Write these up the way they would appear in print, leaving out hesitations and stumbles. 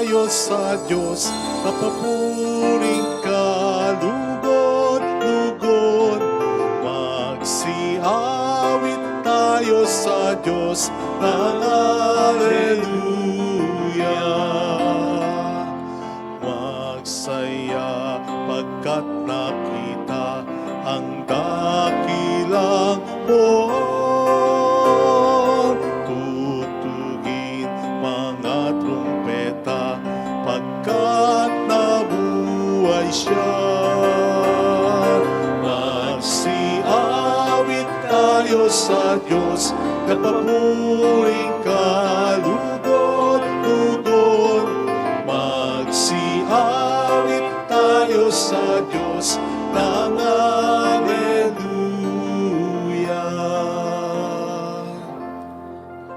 tayo sa Diyos, napapuring ka, lugod-lugod. Magsiawit tayo sa Diyos ng Alleluia. Magsaya pagkat nakita ang dakilang buwan. Tutugin mga trumpeta pagkat nabuhay siya. Magsiawit tayo sa Diyos, napapuring ka, lugod-lugod. Magsiawit tayo sa Diyos ng Alleluia.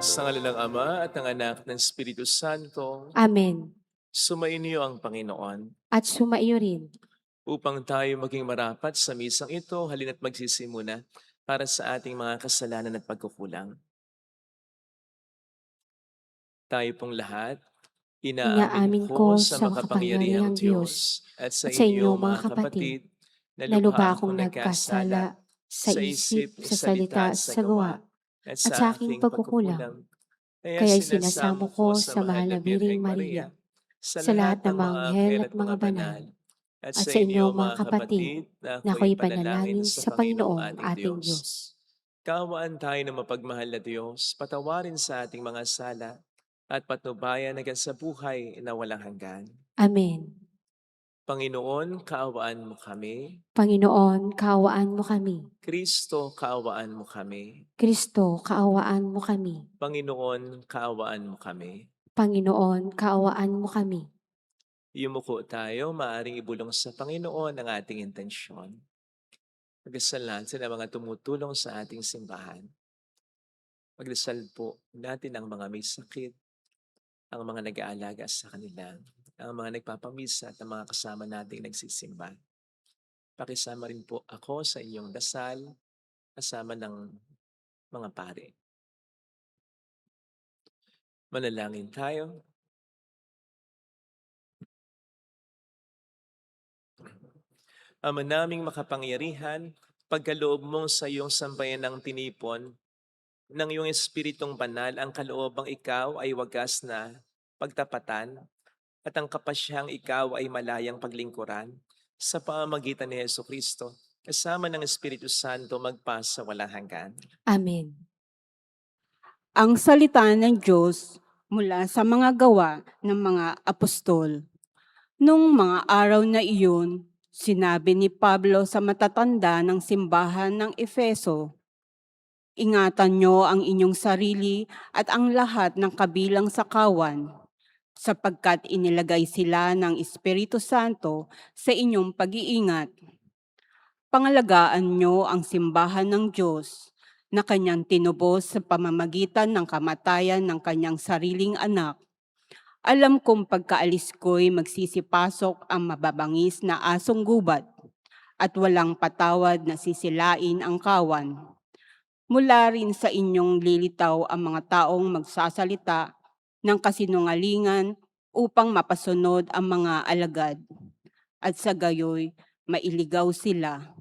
Sa ngalan ng Ama at ng Anak ng Espiritu Santo, Amen. sumainyo ang Panginoon. At sumaiyo rin. Upang tayo maging marapat sa misang ito, halina't magsisimuna para sa ating mga kasalanan at pagkukulang. Tayo pong lahat, inaamin ko sa makapangyarihang Diyos at sa inyo mga kapatid, na lubha akong nagkasala sa isip, sa salita, sa gawa, at sa aking pagkukulang. Kaya sinasamo ko sa mahal na Birheng Maria, sa lahat ng mga anghel at mga banal, at sa inyo mga kapatid, na ako'y panalangin sa Panginoong ating Diyos. Kaawaan tayo ng mapagmahal na Diyos, patawarin sa ating mga sala, at patnubayan hanggang sa buhay na walang hanggan. Amen. Panginoon, kaawaan mo kami. Panginoon, kaawaan mo kami. Kristo, kaawaan mo kami. Kristo, kaawaan mo kami. Panginoon, kaawaan mo kami. Panginoon, kaawaan mo kami. Yumuko tayo, maaring ibulong sa Panginoon ang ating intensyon. Magdasal natin ang mga tumutulong sa ating simbahan. Magdasal po natin ang mga may sakit, ang mga nag-aalaga sa kanila, ang mga nagpapamisa at ang mga kasama nating nagsisimba. Pakisama rin po ako sa inyong dasal, kasama ng mga pare. Manalangin tayo. Ama naming makapangyarihan, pagkaloob mo sa iyong sambayan ng tinipon, ng iyong Espiritong Banal, ang kaloobang ikaw ay wagas na pagtapatan at ang kapasyang ikaw ay malayang paglingkuran sa pamamagitan ni Jesucristo, kasama ng Espiritu Santo magpasa walang hanggan. Amen. Ang salita ng Diyos mula sa mga gawa ng mga apostol. Nung mga araw na iyon, sinabi ni Pablo sa matatanda ng simbahan ng Efeso, "Ingatan niyo ang inyong sarili at ang lahat ng kabilang sa kawan, sapagkat inilagay sila ng Espiritu Santo sa inyong pag-iingat. Pangalagaan niyo ang simbahan ng Diyos na kanyang tinubos sa pamamagitan ng kamatayan ng kanyang sariling anak. Alam kong pagkaalis ko'y magsisipasok ang mababangis na asong gubat at walang patawad na sisilain ang kawan. Mula rin sa inyong lilitaw ang mga taong magsasalita ng kasinungalingan upang mapasunod ang mga alagad, at sa gayoy mailigaw sila.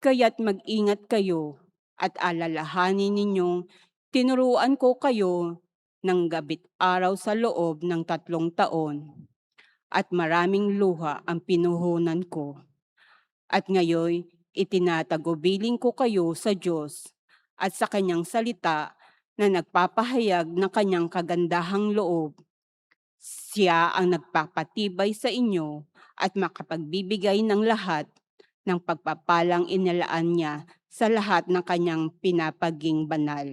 Kaya't mag-ingat kayo at alalahanin ninyong tinuruan ko kayo ng gabit araw sa loob ng 3 taon, at maraming luha ang pinuhunan ko. At ngayon, itinatagubilin ko kayo sa Diyos at sa kanyang salita na nagpapahayag ng kanyang kagandahang loob. Siya ang nagpapatibay sa inyo at makapagbibigay ng lahat ng pagpapalang inilaan niya sa lahat ng kanyang pinapaging banal.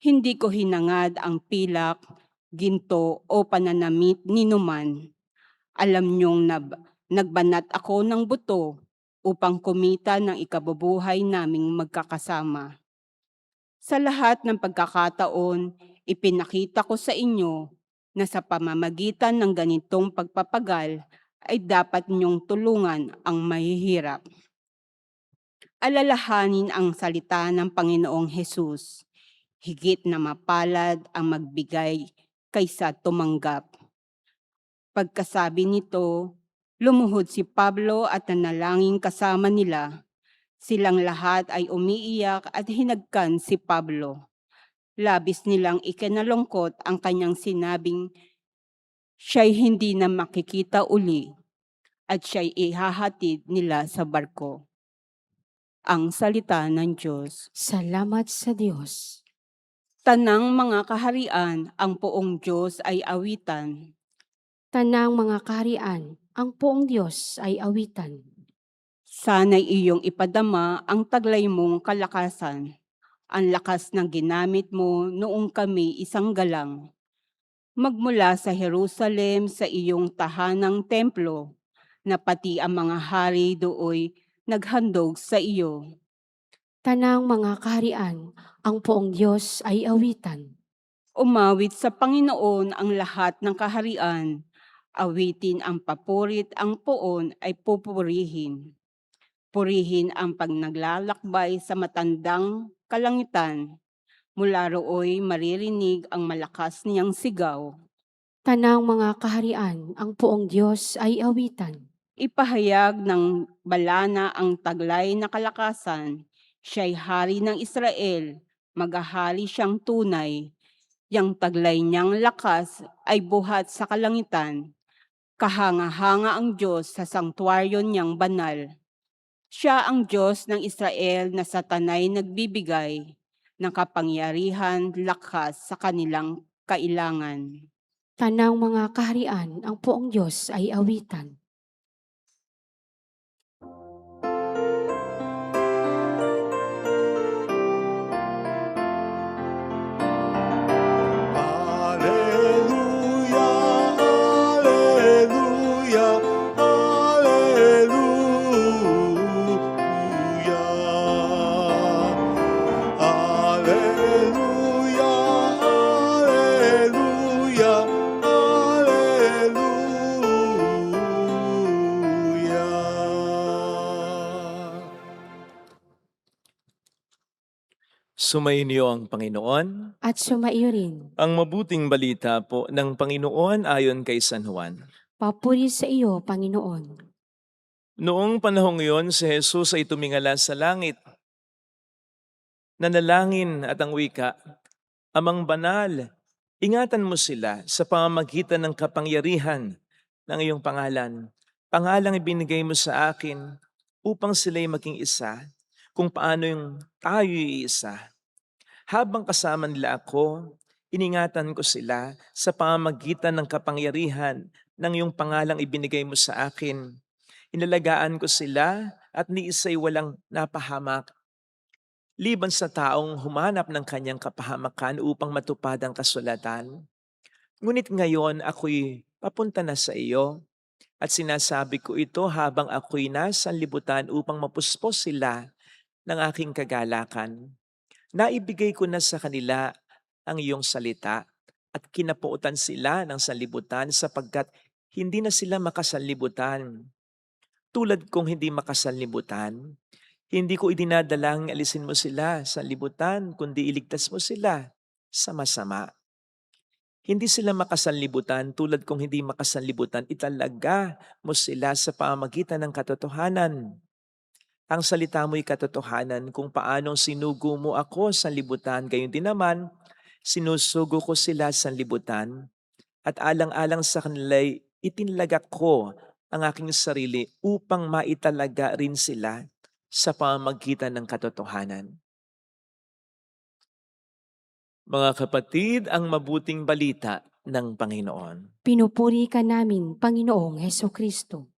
Hindi ko hinangad ang pilak, ginto o pananamit ninuman. Alam niyong nagbanat ako ng buto upang kumita ng ikabubuhay naming magkakasama. Sa lahat ng pagkakataon, ipinakita ko sa inyo na sa pamamagitan ng ganitong pagpapagal ay dapat niyong tulungan ang mahihirap. Alalahanin ang salita ng Panginoong Hesus. Higit na mapalad ang magbigay kaysa tumanggap. Pagkasabi nito, lumuhod si Pablo at nanalangin kasama nila. Silang lahat ay umiiyak at hinagkan si Pablo. Labis nilang ikinalungkot ang kanyang sinabing siya'y hindi na makikita uli at siya'y ihahatid nila sa barko. Ang salita ng Diyos. Salamat sa Diyos. Tanang mga kaharian, ang poong Diyos ay awitan. Tanang mga kaharian, ang poong Diyos ay awitan. Sana'y iyong ipadama ang taglay mong kalakasan, ang lakas ng ginamit mo noong kami isang galang. Magmula sa Jerusalem sa iyong tahanang templo, na pati ang mga hari dooy naghandog sa iyo. Tanang mga kaharian, ang poong Diyos ay awitan. Umawit sa Panginoon ang lahat ng kaharian, awitin ang papurit, ang poon ay pupurihin. Purihin ang pagnaglalakbay sa matandang kalangitan. Mula rooy maririnig ang malakas niyang sigaw. Tanang mga kaharian, ang poong Diyos ay awitan. Ipahayag ng balana ang taglay na kalakasan. Siya'y hari ng Israel, maghahari siyang tunay. Yang taglay niyang lakas ay buhat sa kalangitan. Kahanga-hanga ang Diyos sa sangtuaryo niyang banal. Siya ang Diyos ng Israel na sa tanay nagbibigay ng kapangyarihan, lakas sa kanilang kailangan. Tanang mga kaharian, ang poong Diyos ay awitan. Alleluia, alleluia, alleluia. Alleluia, alleluia, alleluia. Sumainyo ang Panginoon. At sumaiyo rin. Ang mabuting balita po ng Panginoon ayon kay San Juan. Papuri sa iyo, Panginoon. Noong panahong iyon, si Jesus ay tumingala sa langit. Nanalangin at ang wika, Amang banal, ingatan mo sila sa pamamagitan ng kapangyarihan ng iyong pangalan. Pangalang ibinigay mo sa akin upang sila'y maging isa, kung paano yung tayo'y isa. Habang kasama nila ako, iningatan ko sila sa pamamagitan ng kapangyarihan ng iyong pangalang ibinigay mo sa akin. Inalagaan ko sila at ni isa'y walang napahamak. Liban sa taong humanap ng kanyang kapahamakan upang matupad ang kasulatan. Ngunit ngayon ako'y papunta na sa iyo at sinasabi ko ito habang ako'y nasa libutan upang mapuspos sila ng aking kagalakan. Naibigay ko na sa kanila ang iyong salita at kinapuutan sila ng sanlibutan sapagkat hindi na sila makasanlibutan. Tulad kong hindi makasanlibutan, hindi ko idinadalang alisin mo sila sa libutan, kundi iligtas mo sila sa masama. Hindi sila makasanlibutan tulad kong hindi makasanlibutan, italaga mo sila sa pamamagitan ng katotohanan. Ang salita mo'y katotohanan kung paanong sinugo mo ako sa libutan, gayon din naman, sinusugo ko sila sa libutan at alang-alang sa kanila'y itinalaga ko ang aking sarili upang maitalaga rin sila sa pamamagitan ng katotohanan. Mga kapatid, ang mabuting balita ng Panginoon. Pinupuri ka namin, Panginoong Hesukristo.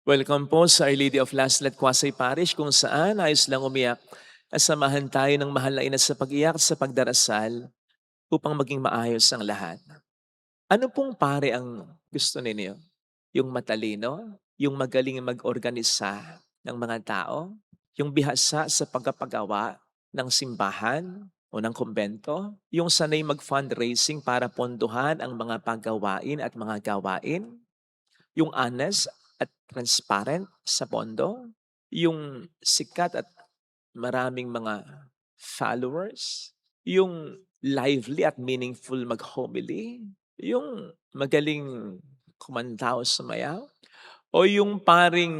Welcome po sa Our Lady of Laslet Quasay Parish kung saan ayos lang umiyak at samahan tayo ng mahal na ina sa pag-iyak sa pagdarasal upang maging maayos ang lahat. Ano pong pare ang gusto ninyo? Yung matalino? Yung magaling mag-organisa ng mga tao? Yung bihasa sa pagpapagawa ng simbahan o ng kumbento? Yung sanay mag-fundraising para pondohan ang mga paggawain at mga gawain? Yung honest at transparent sa pondo? Yung sikat at maraming mga followers? Yung lively at meaningful mag-homily? Yung magaling kumanta o sumayaw? O yung paring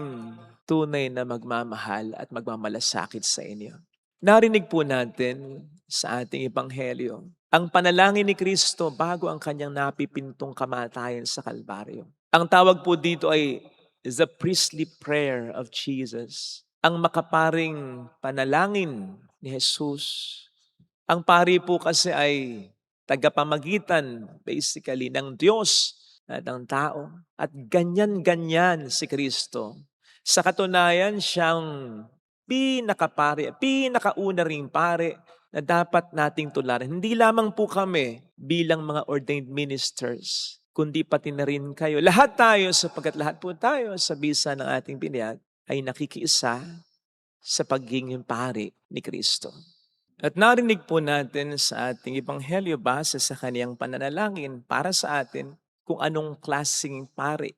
tunay na magmamahal at magmamalasakit sa inyo? Narinig po natin sa ating ebanghelyo ang panalangin ni Kristo bago ang kanyang napipintong kamatayan sa Kalbaryo. Ang tawag po dito ay the priestly prayer of Jesus. Ang makaparing panalangin ni Jesus. Ang pari po kasi ay tagapamagitan basically ng Diyos at ng tao. At ganyan-ganyan si Kristo. Sa katunayan, siyang pinakapare, pinakauna ring pare na dapat nating tularan. Hindi lamang po kami bilang mga ordained ministers, kundi pati na rin kayo. Lahat tayo, sapagkat lahat po tayo sa bisa ng ating biniyag, ay nakikiisa sa pagiging pare ni Kristo. At narinig po natin sa ating ebanghelyo base sa kaniyang pananalangin para sa atin kung anong klaseng pare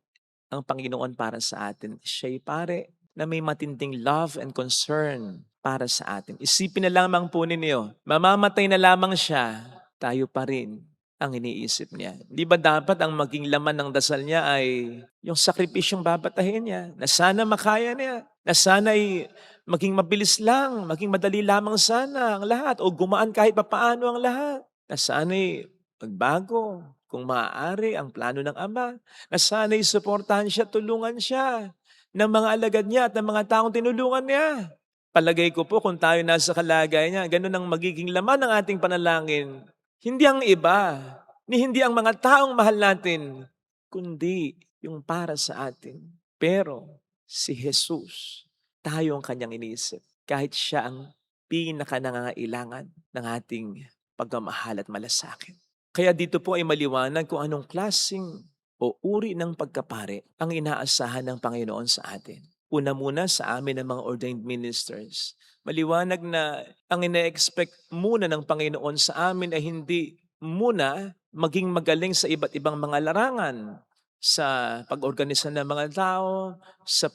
ang Panginoon para sa atin. Siya'y pare na may matinding love and concern para sa atin. Isipin na lamang po ninyo, mamamatay na lamang siya, tayo pa rin ang iniisip niya. Di ba dapat ang maging laman ng dasal niya ay yung sakripisyong babatahin niya, na sana makaya niya, na sana'y maging mabilis lang, maging madali lamang sana ang lahat, o gumaan kahit papaano ang lahat, na sana'y magbago, kung maaari, ang plano ng Ama, na sana'y suportahan siya, tulungan siya ng mga alagad niya at ng mga taong tinulungan niya. Palagay ko po kung tayo nasa kalagay niya, ganun ang magiging laman ng ating panalangin. Hindi ang iba, ni hindi ang mga taong mahal natin, kundi yung para sa atin. Pero si Jesus, tayo ang kanyang iniisip. Kahit siya ang pinakanangangailangan ng ating pagmamahal at malasakit. Kaya dito po ay maliwanag kung anong klaseng o uri ng pagkapare ang inaasahan ng Panginoon sa atin. Una muna sa amin ng mga ordained ministers. Maliwanag na ang ina-expect muna ng Panginoon sa amin ay hindi muna maging magaling sa iba't ibang mga larangan, sa pag-organisa ng mga tao, sa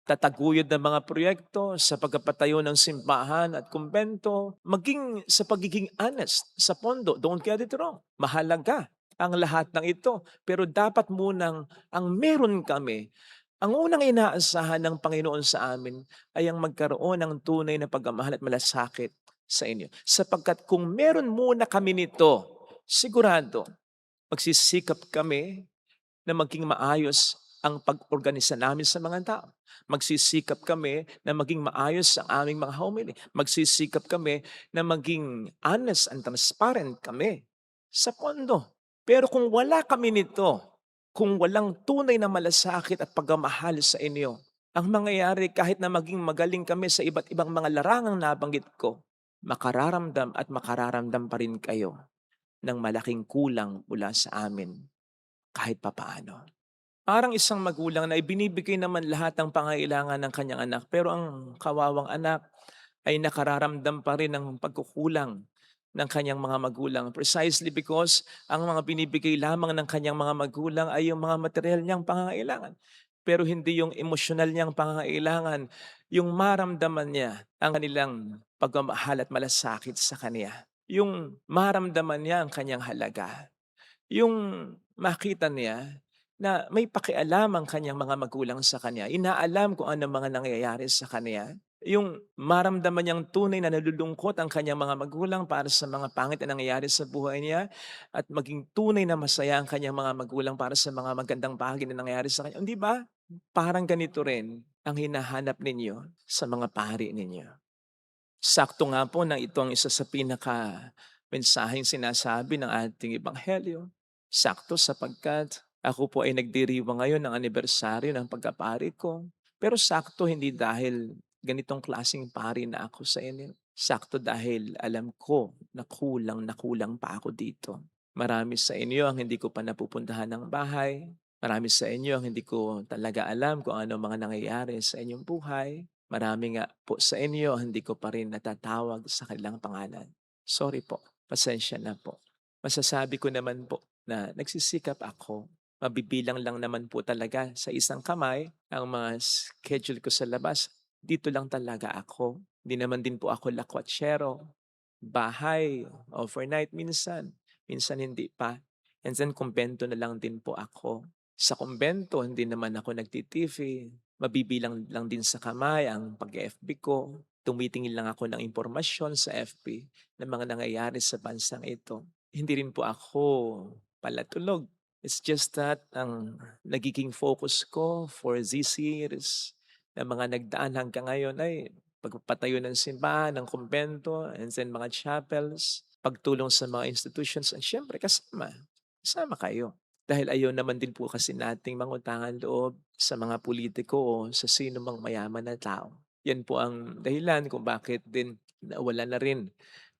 tataguyod ng mga proyekto, sa pagpapatayo ng simbahan at kumbento, maging sa pagiging honest sa pondo. Don't get it wrong. Mahalaga ang lahat ng ito. Pero dapat munang ang meron kami, ang unang inaasahan ng Panginoon sa amin ay ang magkaroon ng tunay na pagmamahal at malasakit sa inyo. Sapagkat kung meron muna kami nito, sigurado, magsisikap kami na maging maayos ang pag-organisa namin sa mga tao. Magsisikap kami na maging maayos ang aming mga homily. Magsisikap kami na maging honest and transparent kami sa pondo. Pero kung wala kami nito, kung walang tunay na malasakit at pagmamahal sa inyo, ang mangyayari kahit na maging magaling kami sa iba't ibang mga larangang nabanggit ko, makararamdam pa rin kayo ng malaking kulang mula sa amin kahit papaano. Parang isang magulang na ibinibigay naman lahat ng pangailangan ng kanyang anak, pero ang kawawang anak ay nakararamdam pa rin ng pagkukulang ng kanyang mga magulang. Precisely because ang mga binibigay lamang ng kanyang mga magulang ay yung mga material niyang pangangailangan. Pero hindi yung emosyonal niyang pangangailangan, yung maramdaman niya ang kanilang pagmamahal at malasakit sa kanya. Yung maramdaman niya ang kanyang halaga. Yung makita niya na may pakialam ang kanyang mga magulang sa kanya. Inaalam kung ano mga nangyayari sa kanya. Yung maramdaman niyang tunay na nalulungkot ang kanyang mga magulang para sa mga pangit na nangyayari sa buhay niya at maging tunay na masaya ang kanyang mga magulang para sa mga magandang bahagi na nangyayari sa kanya. Hindi ba? Parang ganito rin ang hinahanap ninyo sa mga pari ninyo. Sakto nga po na ito ang isa sa pinaka-mensaheng sinasabi ng ating ebanghelyo. Sakto sapagkat ako po ay nagdiriwang ngayon ng anibersaryo ng pagkapari ko. Pero sakto hindi dahil ganitong klaseng pari na ako sa inyo. Sakto dahil alam ko na kulang pa ako dito. Marami sa inyo ang hindi ko pa napupuntahan ng bahay. Marami sa inyo ang hindi ko talaga alam kung ano mga nangyayari sa inyong buhay. Marami nga po sa inyo ang hindi ko pa rin natatawag sa kanilang pangalan. Sorry po, pasensya na po. Masasabi ko naman po na nagsisikap ako. Mabibilang lang naman po talaga sa isang kamay ang mga schedule ko sa labas. Dito lang talaga ako. Hindi naman din po ako lakwatsero. Bahay, overnight minsan. Minsan hindi pa. And then kumbento na lang din po ako. Sa kumbento, hindi naman ako nagti-TV. Mabibilang lang din sa kamay ang pag-FB ko. Tumitingin lang ako ng impormasyon sa FB ng mga nangyayari sa bansang ito. Hindi rin po ako palatulog. It's just that ang nagiging focus ko for these years na mga nagdaan hanggang ngayon ay pagpapatayo ng simbahan, ng kumbento, and then mga chapels, pagtulong sa mga institutions, at syempre kasama kayo. Dahil ayaw naman din po kasi nating mangutangan loob sa mga politiko o sa sino mang mayaman na tao. Yan po ang dahilan kung bakit din nawala na rin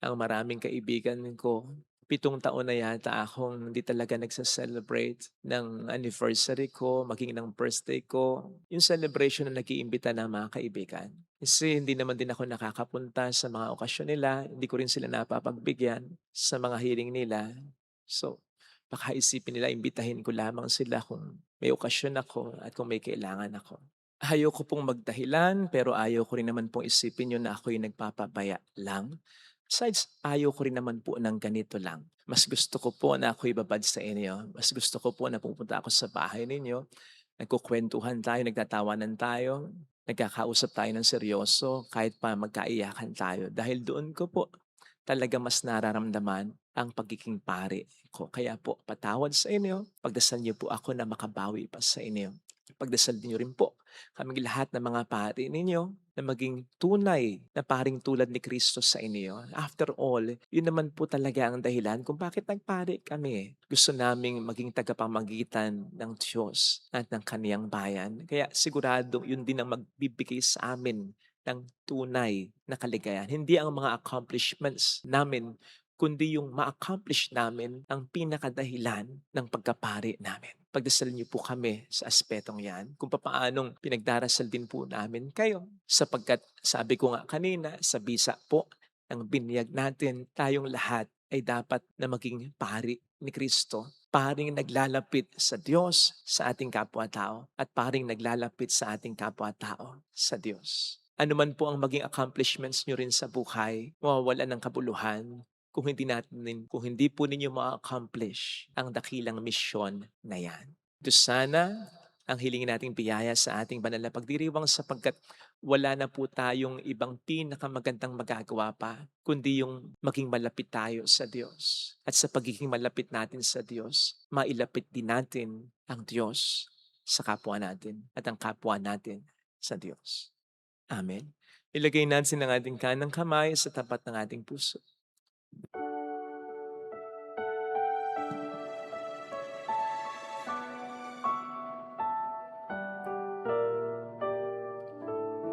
ang maraming kaibigan ko. 7 taon na yata akong hindi talaga nagsa-celebrate ng anniversary ko, maging ng birthday ko. Yung celebration na nag-iimbita ng mga kaibigan. Kasi hindi naman din ako nakakapunta sa mga okasyon nila. Hindi ko rin sila napapagbigyan sa mga hiling nila. So, baka isipin nila imbitahin ko lamang sila kung may okasyon ako at kung may kailangan ako. Ayaw ko pong magdahilan pero ayaw ko rin naman pong isipin yun na ako'y nagpapabaya lang. Besides, ayaw ko rin naman po ng ganito lang. Mas gusto ko po na ako'y babad sa inyo. Mas gusto ko po na pupunta ako sa bahay ninyo. Nagkukwentuhan tayo, nagtatawanan tayo. Nagkakausap tayo ng seryoso kahit pa magkaiyakan tayo. Dahil doon ko po talaga mas nararamdaman ang pagiging pari ko. Kaya po, patawad sa inyo. Pagdasal niyo po ako na makabawi pa sa inyo. Pagdasal niyo rin po kaming lahat ng mga pari ninyo na maging tunay na paring tulad ni Kristo sa inyo. After all, yun naman po talaga ang dahilan kung bakit nagpari kami. Gusto naming maging tagapamagitan ng Diyos at ng kaniyang bayan. Kaya sigurado yun din ang magbibigay sa amin ng tunay na kaligayahan. Hindi ang mga accomplishments namin, kundi yung ma-accomplish namin ang pinakadahilan ng pagkapari namin. Pagdasal niyo po kami sa aspetong yan, kung paanong pinagdarasal din po namin kayo. Sapagkat sabi ko nga kanina, sa bisa po ng binyag natin, tayong lahat ay dapat na maging pari ni Kristo. Paring naglalapit sa Diyos sa ating kapwa-tao at paring naglalapit sa ating kapwa-tao sa Diyos. Ano man po ang maging accomplishments nyo rin sa buhay, mawawala ng kabuluhan kung hindi po ninyo ma-accomplish ang dakilang misyon na yan. Ito sana ang hilingin nating biyaya sa ating banal na pagdiriwang sapagkat wala na po tayong ibang pinakamagandang magagawa pa kundi yung maging malapit tayo sa Diyos. At sa pagiging malapit natin sa Diyos, mailapit din natin ang Diyos sa kapwa natin at ang kapwa natin sa Diyos. Amen. Ilagay natin ang ating kanang kamay sa tapat ng ating puso.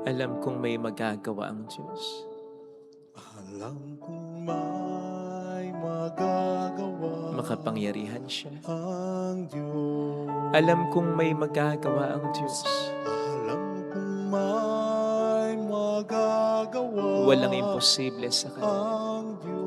Alam kong may magagawa ang Diyos. Alam kong may magagawa Makapangyarihan siya. ang Diyos. Alam kong may magagawa ang Diyos. Alam kong may magagawa Walang imposible sa Kanya. ang Diyos.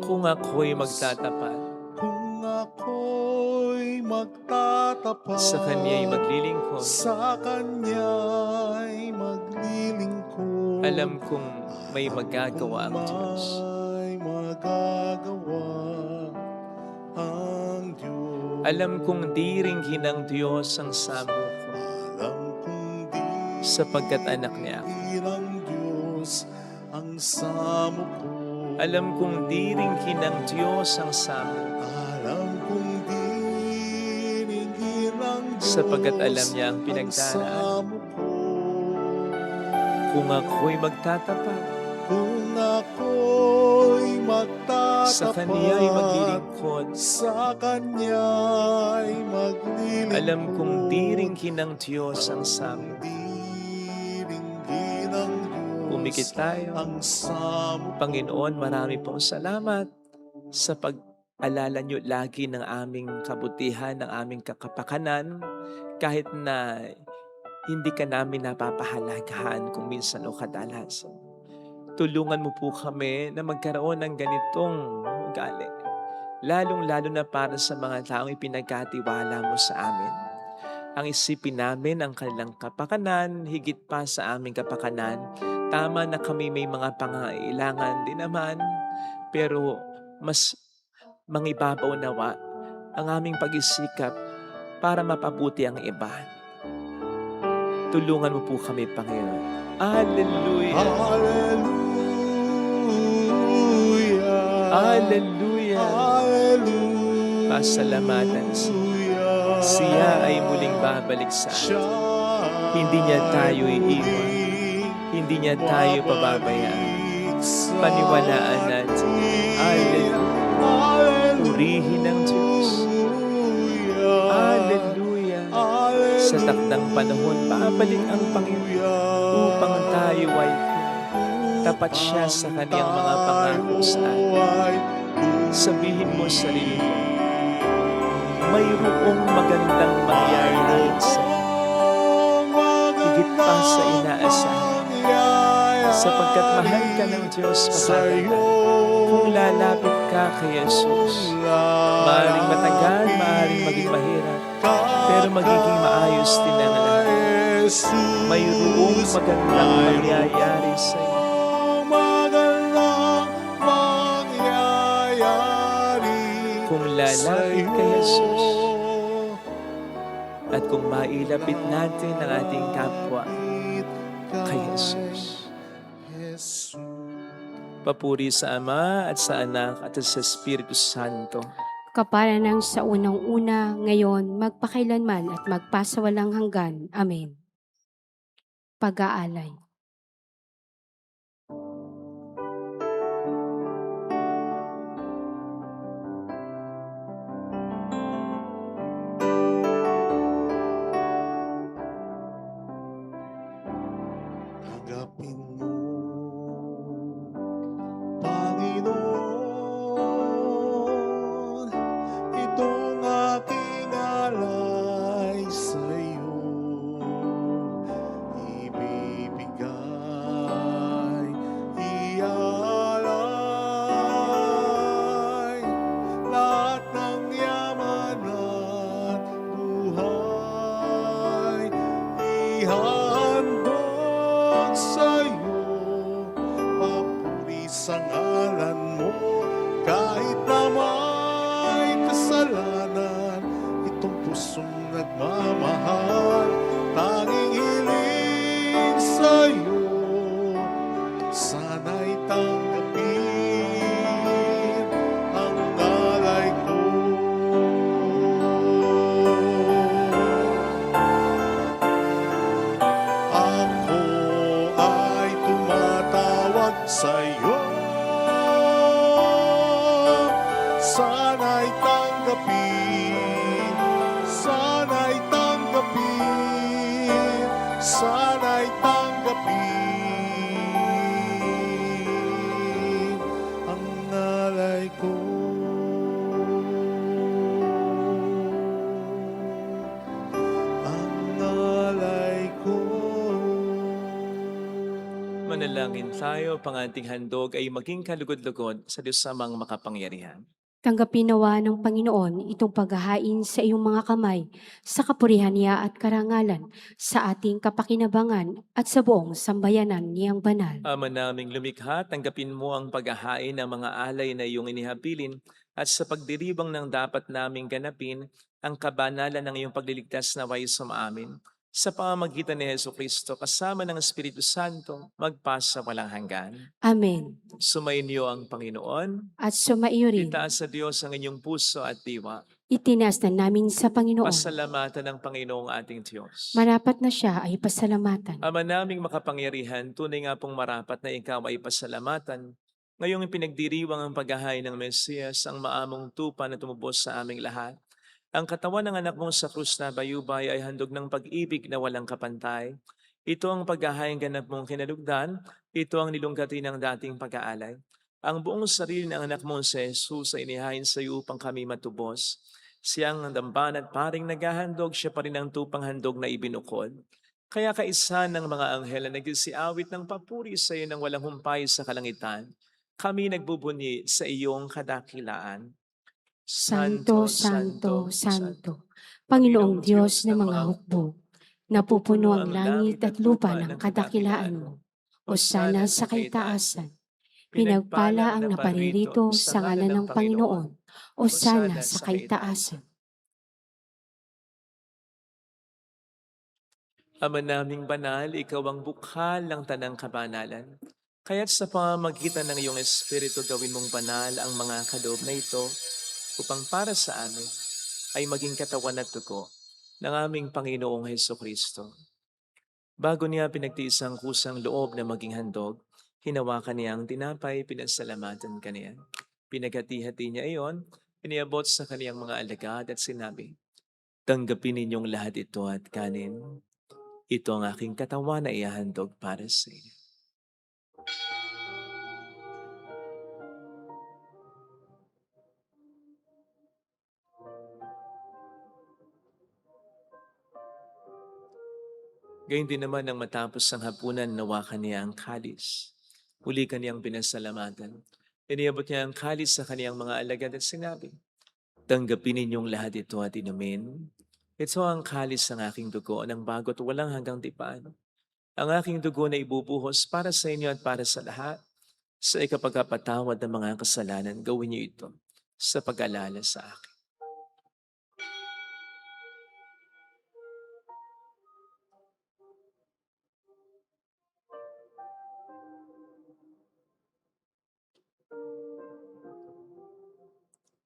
Kung ako'y magtatapat, Kung ako'y magtatapat sa Kanya'y maglilingkod, sa Kanya'y maglilingkod, alam kong may magagawa ang Diyos. May magagawa ang Diyos. Alam kong di ringhin ng Diyos ang samo ko, Alam kong di sapagkat anak niya ako. ng Diyos ang samo ko. Alam kong di ringhin ng Diyos ang samo ko, Alam kong di ng Diyos sapagkat alam niya ang pinagdaraan. samo ko. Kung ako'y magtatapat, Kung ako'y magtatapat sa Kanya'y maglilingkod, sa Kanya'y maglilingkod, alam kong di ringhin ng Diyos ang samo. Diringgin ng Diyos Pumikit tayo. ang samo. Panginoon, marami pong salamat sa pag-alala niyo lagi ng aming kabutihan, ng aming kakapakanan, kahit na hindi ka namin napapahalagahan kung minsan o kadalasan. Tulungan mo po kami na magkaroon ng ganitong ugali, lalong-lalo na para sa mga taong ipinagkatiwala mo sa amin. Ang isipin namin ang kanilang kapakanan, higit pa sa aming kapakanan. Tama na kami may mga pangailangan din naman, pero mas mangibabaw nawa ang aming pag-isikap para mapabuti ang iba. Tulungan mo po kami, Panginoon. Hallelujah! Hallelujah. Hallelujah! Hallelujah. Pasalamatan siya ay muling babalik sa atin. Hindi niya tayo iiwan. Hindi niya tayo pababayaan. Paniwalaan natin. Hallelujah! Purihin ang Diyos. Hallelujah! Sa takdang panahon, babalik ang Panginoon upang tayo ay tapat siya sa kaniyang mga pangako sa atin. Sabihin mo sa sarili mo, mayroong magandang mangyayari sa higit pa sa inaasahan. Sapagkat mahal ka ng Diyos matagal. Kung lalapit ka kay Jesus, maaaring matagal, maaaring maging mahirap, pero magiging maayos din ang lahat. Mayroong magandang mangyayari sa iyo. Kung lalapit kay Jesus, at kung mailapit natin ang ating kapwa kay Jesus. Papuri sa Ama at sa Anak at sa Espiritu Santo. Kapara ng sa unang-una, ngayon, magpakailanman at magpasawalang hanggan. Amen. Pag-aalay. Tanggapin mo, Panginoon, itong aking alay sa iyo. Ibibigay, iaalay, lahat ng yaman at buhay, ihandog sa'yo. Papuri sa ngalan mo, kahit na may kasalanan. Itong pusong nagmamahal, tanging hiling sa'yo. Sana'y tanggapin ang alay ko. Ako ay tumatawag sa'yo. Sana'y tanggapin, sana'y tanggapin, sana'y tanggapin ang alay ko. Ang alay ko. Manalangin tayo, pang ating handog ay maging kalugod-lugod sa Diyos amang makapangyarihan. Tanggapin nawa ng Panginoon itong paghahain sa iyong mga kamay, sa kapurihan niya at karangalan, sa ating kapakinabangan at sa buong sambayanan niyang banal. Ama naming lumikha, tanggapin mo ang paghahain ng mga alay na iyong inihabilin at sa pagdiribang ng dapat naming ganapin ang kabanalan ng iyong pagliligtas na way sumaamin. Sa pamamagitan ni Jesucristo, kasama ng Espiritu Santo, magpasa walang hanggan. Amen. Sumainyo ang Panginoon. At sumaiyo rin, Itaas sa Diyos ang inyong puso at diwa. itinaas na namin sa Panginoon. Pasalamatan ng Panginoong ating Diyos. Marapat na siya ay pasalamatan. Ama naming makapangyarihan, tunay nga pong marapat na ikaw ay pasalamatan. Ngayong pinagdiriwang ang paghahain ng Mesiyas, ang maamong tupa na tumubos sa aming lahat. Ang katawan ng anak mong sa krus na bayubay ay handog ng pag-ibig na walang kapantay. Ito ang paghahain ganap mong kinalugdan, ito ang nilunggati ng dating pag-aalay. Ang buong sarili ng anak mong si Jesus ay inihain sa iyo upang kami matubos. Siyang damban at paring naghahandog, siya pa rin ang tupang handog na ibinukod. Kaya kaisa ng mga anghel na nagsisiawit ng papuri sa iyo ng walang humpay sa kalangitan, kami nagbubunyi sa iyong kadakilaan. Santo, Santo, Santo, Panginoong Diyos ng mga hukbo, napupuno ang langit at lupa ng kadakilaan mo. Hosana sa kaitaasan. Pinagpala ang naparirito sa ngalan ng Panginoon. o sana sa kaitaasan. Ama naming banal, ikaw ang bukhal ng tanang kabanalan. Kaya't sa pamamagitan ng iyong Espiritu gawin mong banal ang mga kaloob na ito upang para sa amin ay maging katawan at dugo ng aming Panginoong Hesukristo. Bago niya pinagtiis ang kusang loob na maging handog, hinawakan niya ang tinapay, pinasalamatan kaniya. Pinaghati-hati niya iyon, iniabot sa kaniyang mga alagad at sinabi, "Tanggapin ninyong lahat ito at kanin. Ito ang aking katawan na ihahandog para sa inyo." Gayun din naman nang matapos ang hapunan, nawakan niya ang kalis. Huli kaniyang pinasalamatan. Iniabot niya ang kalis sa kaniyang mga alagad at sinabi, "Tanggapin ninyong lahat ito at inumin. Ito ang kalis ng aking dugo ng bago't walang hanggang tipan. Ang aking dugo na ibubuhos para sa inyo at para sa lahat. Sa ikapagpapatawad ng mga kasalanan, gawin niyo ito sa pag-alala sa akin."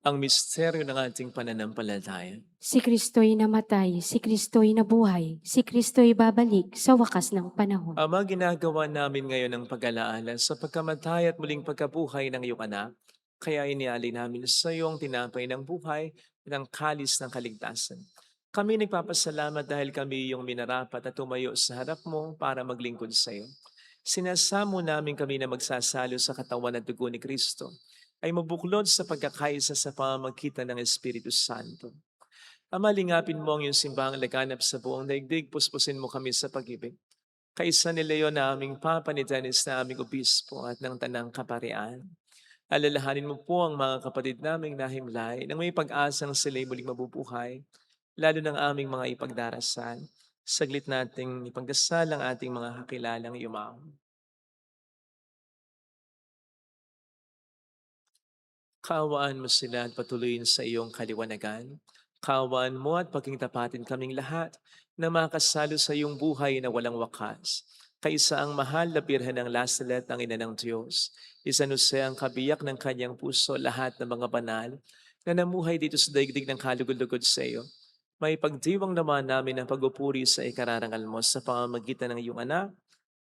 Ang misteryo ng ating pananampalataya. Si Kristo'y namatay, si Kristo'y nabuhay, si Kristo'y babalik sa wakas ng panahon. Ama, ginagawa namin ngayon ang pag-alaala sa pagkamatay at muling pagkabuhay ng iyong anak. Kaya inialay namin sa iyong tinapay ng buhay at ang kalis ng kaligtasan. Kami nagpapasalamat dahil kami iyong minarapat at tumayo sa harap mo para maglingkod sa iyo. Sinasamo namin kami na magsasalo sa katawan at dugo ni Kristo ay mabuklod sa pagkakaisa sa pamamagitan ng Espiritu Santo. Ama, lingapin mo ang iyong simbahang laganap sa buong daigdig, puspusin mo kami sa pag-ibig. Kaisa ni Leon na aming Papa, ni Dennis na aming Obispo at ng Tanang Kaparian. Alalahanin mo po ang mga kapatid naming nahimlay nang may pag-asang sila'y muling mabubuhay, lalo ng aming mga ipagdarasal. Saglit nating ipagdasal ang ating mga kakilalang yumaon. Kaawaan mo sila at patuloyin sa iyong kaliwanagan. Kaawaan mo at pagkingtapatin kaming lahat na makasalo sa iyong buhay na walang wakas. Kaisa ang mahal na birhen ng Lasalet ng Ina ng Diyos. Isanuse ang kabiyak ng kanyang puso lahat ng mga banal na namuhay dito sa daigdig ng kalugod-lugod sa iyo. May pagdiwang naman namin ang pagpupuri sa ikararangal mo sa pamamagitan ng iyong anak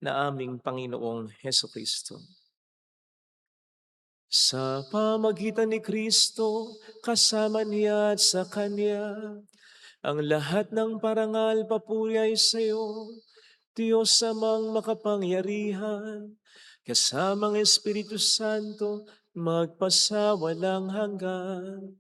na aming Panginoong Hesukristo. Sa pamagitan ni Kristo, kasama niya at sa Kanya, ang lahat ng parangal papuri ay sa iyo, Diyos amang makapangyarihan, kasamang Espiritu Santo, magpasawalang hanggan.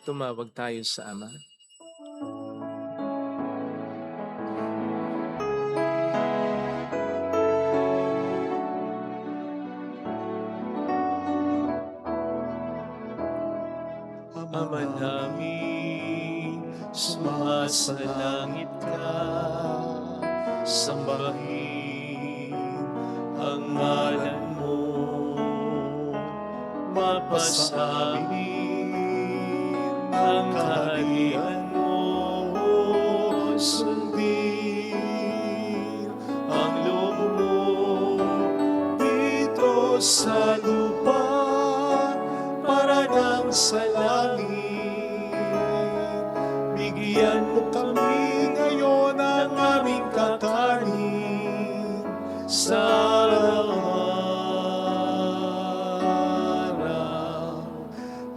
Tumawag tayo sa Ama. Ama namin, sumasalangit ka, sambahin ang ngalan mo, mapasamin ang kaharian mo, sundin ang loob mo dito sa lupa para nang sa langit. Bigyan mo kami ngayon ng aming kakanin sa araw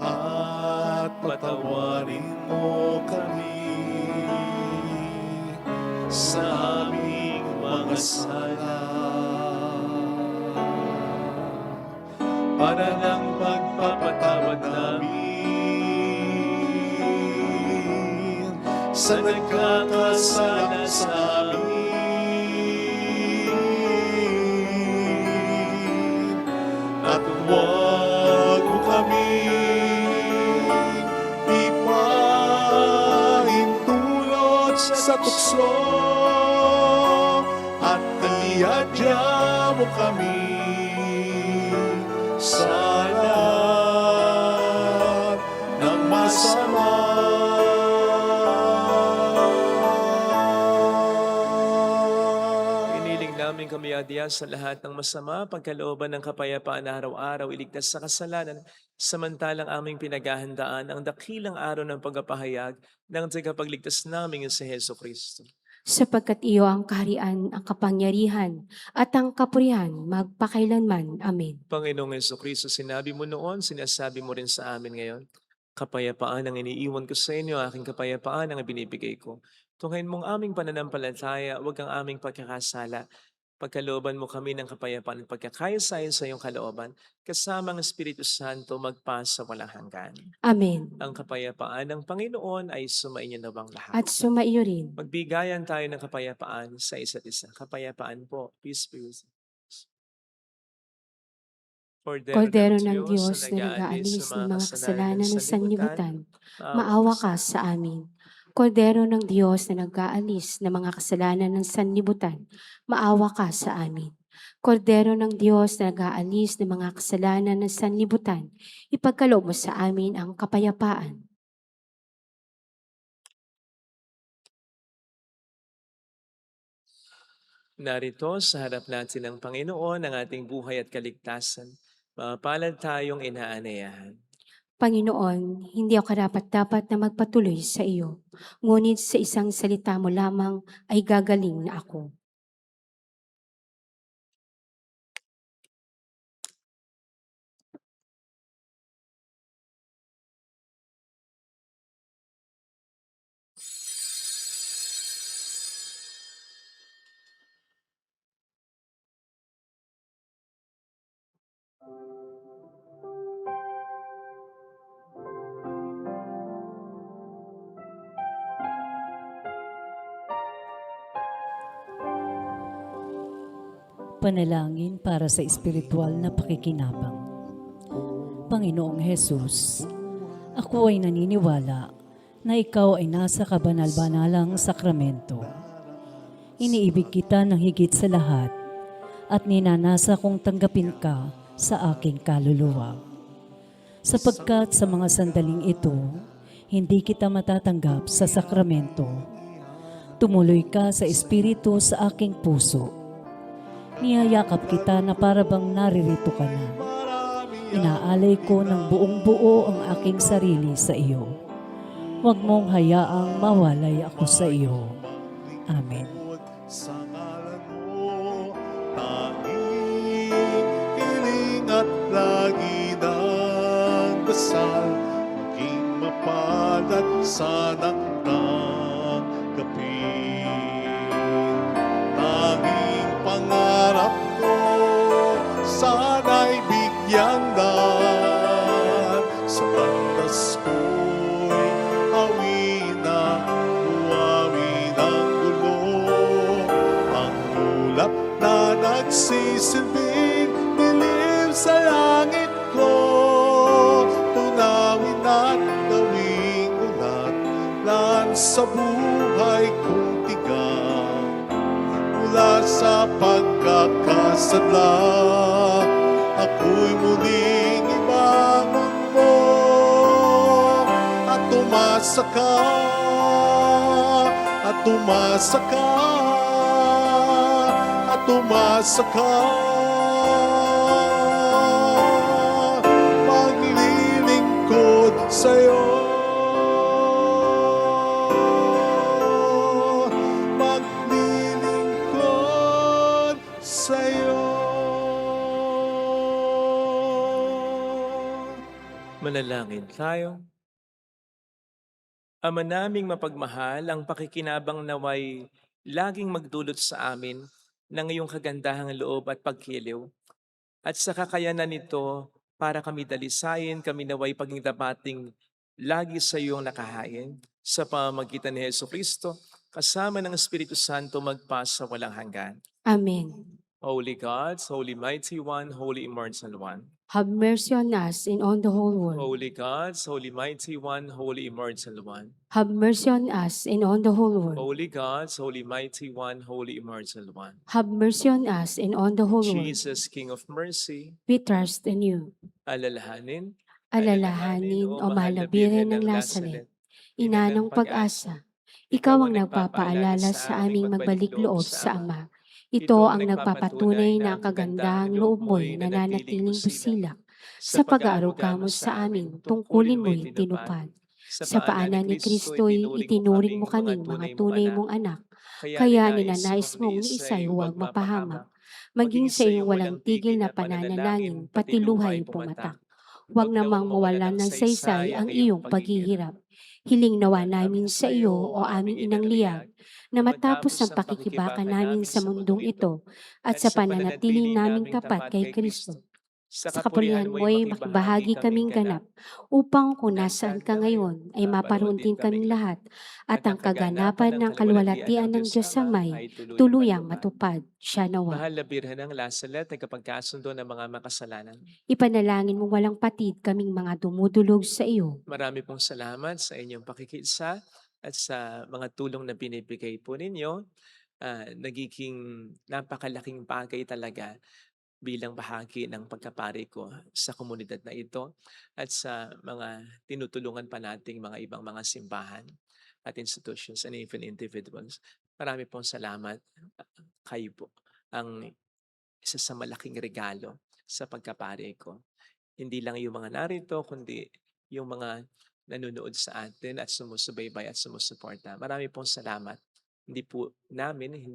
at patawarin mo kami sa aming mga sala para ng pagpapatawad namin sa nagkakasala sa amin. Huwag mo kami ipahintulot sa tukso at kaliyadya mo kami sa lahat ng masama. Iniling namin kami adya sa lahat ng masama, pagkalooban ng kapayapaan na araw-araw, iligtas sa kasalanan, samantalang aming pinaghahandaan ang dakilang araw ng pagpapahayag ng tagapagligtas namin si Heso Kristo. Sapagkat iyo ang kaharian, ang kapangyarihan, at ang kapurihan magpakailanman. Amen. Panginoong Heso Kristo, sinabi mo noon, sinasabi mo rin sa amin ngayon, kapayapaan ang iniiwan ko sa inyo, aking kapayapaan ang binibigay ko. Tunghayin mong aming pananampalataya, huwag ang aming pagkakasala. Pagkalooban mo kami ng kapayapaan at pagkakaisa-ayon sa iyong kalooban, kasama ang Espiritu Santo magpasa walang hanggan. Amen. Ang kapayapaan ng Panginoon ay sumainyo na bang lahat? At sumaiyo rin. Magbigayan tayo ng kapayapaan sa isa't isa. Kapayapaan po. Peace be with you. Kordero ng Diyos na nag-aalis ng mga kasalanan ng sanlibutan, maawa ka sa amin. Kordero ng Diyos na nag-aalis ng mga kasalanan ng sanlibutan, maawa ka sa amin. Kordero ng Diyos na nag-aalis ng mga kasalanan ng sanlibutan, ipagkaloob mo sa amin ang kapayapaan. Narito sa harap natin ng Panginoon ang ating buhay at kaligtasan. Mapalad tayong inaanayahan. Panginoon, hindi ako karapat-dapat na magpatuloy sa iyo, ngunit sa isang salita mo lamang ay gagaling na ako. Panalangin para sa espiritual na pakikinabang. Panginoong Hesus, ako ay naniniwala na ikaw ay nasa kabanal-banalang sakramento. Iniibig kita ng higit sa lahat at ninanasa kong tanggapin ka sa aking kaluluwa. Sapagkat sa mga sandaling ito, hindi kita matatanggap sa sakramento. Tumuloy ka sa espiritu sa aking puso. Niyayakap kita na para bang naririto ka na. Inaalay ko ng buong buo ang aking sarili sa iyo. Huwag mong hayaang mawalay ako sa iyo. Amen. Sa ngalan mo, tanging hiling at lagi ng dasal, maging mapalad sanang tanggapin. Tanging pangarap ko, sana'y bigyang daan sa landas ko'y awin ang buhawi ng gulo. Ang ulap na nagsisilbing dilim sa langit ko, tunawin at gawing ulat lan sa buhay kong tigang. Mula sa pagkakasadla, ako'y muling ibangon mo at tumasa ka, at tumasa ka, at tumasa ka. Maglilingkod sa'yo, maglilingkod sa'yo. Manalangin tayo. Ama naming mapagmahal, ang pakikinabang naway laging magdulot sa amin ng iyong kagandahang loob at pagkiliw. At sa kakayanan nito, para kami dalisayin, kami naway paging dapating lagi sa iyong nakahain. Sa pamamagitan ni Heso Kristo, kasama ng Espiritu Santo magpasa walang hanggan. Amen. Holy God, Holy Mighty One, Holy Immortal One, Have mercy on us and on the whole world. Holy God, Holy Mighty One, Holy Immortal One. Have mercy on us and on the whole world. Holy God, Holy Mighty One, Holy Immortal One. Have mercy on us and on the whole world. Jesus, King of Mercy, We trust in you. alalahanin, Alalahanin o mahal na Birhen ng Lazaret, ina ng pag-asa, ikaw ang nagpapaalala sa aming magbalik loob sa Ama. Ito ang nagpapatunay na ang kagandahang loob mo'y nananatiling busilak. Sa pag-aaruga mo sa amin, tungkulin mo'y tinupad. Sa paanan ni Kristo'y itinuring mo kaming mga tunay mong anak, kaya ninanais mong ni isa'y huwag mapahamak. Maging sa iyong walang tigil na pananalangin, pati luhay pumatak. Huwag namang mawalan ng saysay ang iyong paghihirap. Hiling nawa namin sa iyo o aming inang liyag, na matapos ang pakikibaka namin sa mundong ito at sa pananatiling naming tapat kay Kristo, sa kapulihan mo'y makibahagi kaming ganap, upang kung nasaan ka ngayon ay maparoon din kaming lahat, at ang kaganapan ng kaluwalhatian ng Diyos sa may tuluyang matupad. Siya nawa. Mahal na Birhen ng Lazaret, nagkapagkasundo ng mga makasalanan. Ipanalangin mo walang patid kaming mga dumudulog sa iyo. Marami pong salamat sa inyong pakikiisa at sa mga tulong na binibigay po ninyo. Nagiging napakalaking bagay talaga bilang bahagi ng pagkapari ko sa komunidad na ito at sa mga tinutulungan pa nating mga ibang mga simbahan at institutions and even individuals. Marami pong salamat. Kayo po ang isa sa malaking regalo sa pagkapari ko. Hindi lang yung mga narito, kundi yung mga nanonood sa atin at sumusubaybay at sumusuporta. Marami pong salamat. Hindi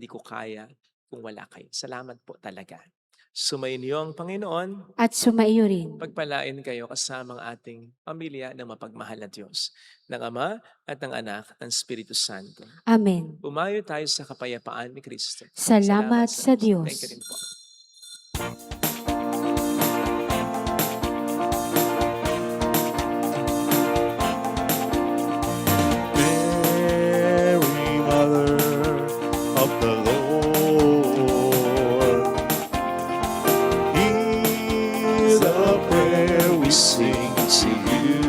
ko kaya kung wala kayo. Salamat po talaga. Sumainyo ang Panginoon. At sumaiyo rin. Pagpalain kayo kasama ang ating pamilya ng mapagmahal na Diyos, ng Ama at ng Anak, ng Espiritu Santo. Amen. Umayo tayo sa kapayapaan ni Kristo. Salamat sa Diyos. Thank you rin po. Mary, Mother of the Lord, hear the prayer we sing to you.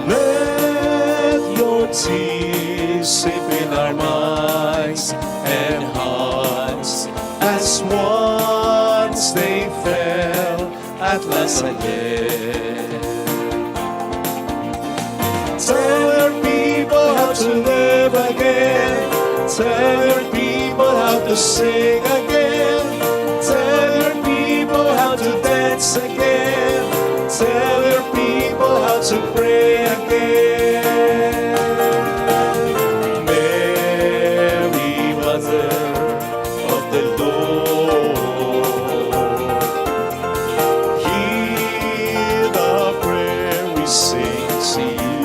Let your tears sip in our minds and hearts, as once they fell at Nazareth. Tell your people how to live again. Tell your people how to sing again. Tell your people how to dance again. Tell your people how to pray again. Mary, Mother of the Lord, hear the prayer we sing to you.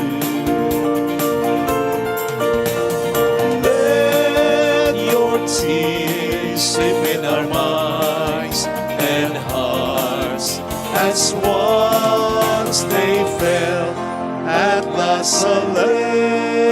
Let your tears sip in our minds and hearts, as once they fell at Nazareth.